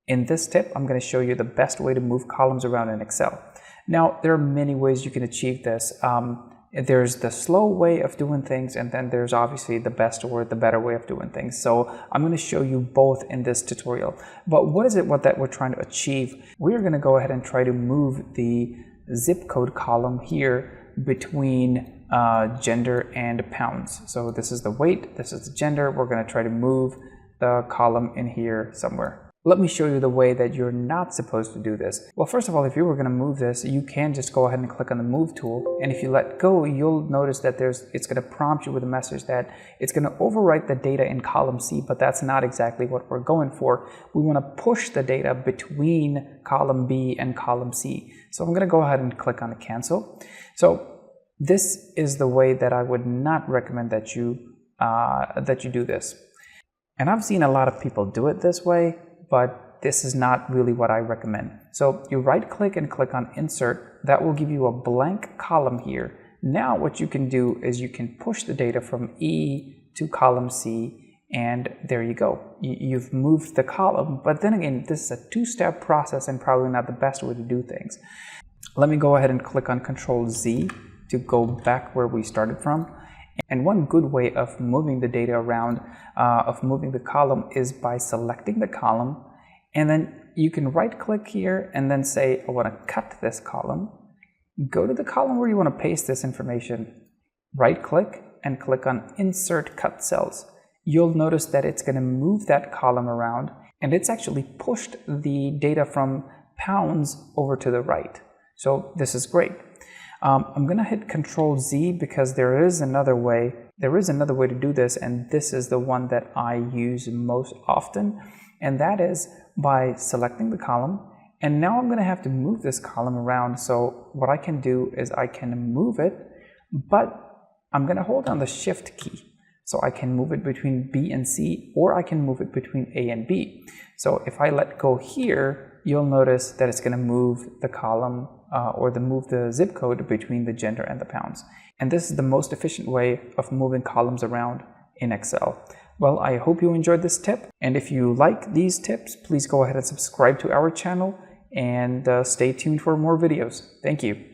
In this tip, I'm going to show you the best way to move columns around in Excel. Now, there are many ways you can achieve this. There's the slow way of doing things, and then there's obviously the best or the better way of doing things. So I'm going to show you both in this tutorial. But what is it that we're trying to achieve? We're going to go ahead and try to move the zip code column here between gender and pounds. So this is the weight, this is the gender. We're going to try to move the column in here somewhere. Let me show you the way that you're not supposed to do this. Well, first of all, if you were going to move this, you can just go ahead and click on the move tool. And if you let go, you'll notice that it's going to prompt you with a message that it's going to overwrite the data in column C, but that's not exactly what we're going for. We want to push the data between column B and column C. So I'm going to go ahead and click on cancel. So this is the way that I would not recommend that you do this. And I've seen a lot of people do it this way, but this is not really what I recommend. So you right click and click on insert. That will give you a blank column here. Now what you can do is you can push the data from E to column C, and there you go. You've moved the column, but then again, this is a two-step process and probably not the best way to do things. Let me go ahead and click on Control Z to go back where we started from. And one good way of moving the data around, of moving the column, is by selecting the column, and then you can right click here and then say, I want to cut this column. Go to the column where you want to paste this information, right click and click on Insert Cut Cells. You'll notice that it's going to move that column around, and it's actually pushed the data from pounds over to the right. So this is great. I'm going to hit Control Z because there is another way to do this, and this is the one that I use most often, and that is by selecting the column. And now I'm going to have to move this column around. So what I can do is I can move it, but I'm going to hold down the Shift key. So I can move it between B and C, or I can move it between A and B. So if I let go here, you'll notice that it's going to move the column move the zip code between the gender and the pounds. And this is the most efficient way of moving columns around in Excel. Well, I hope you enjoyed this tip. And if you like these tips, please go ahead and subscribe to our channel and stay tuned for more videos. Thank you.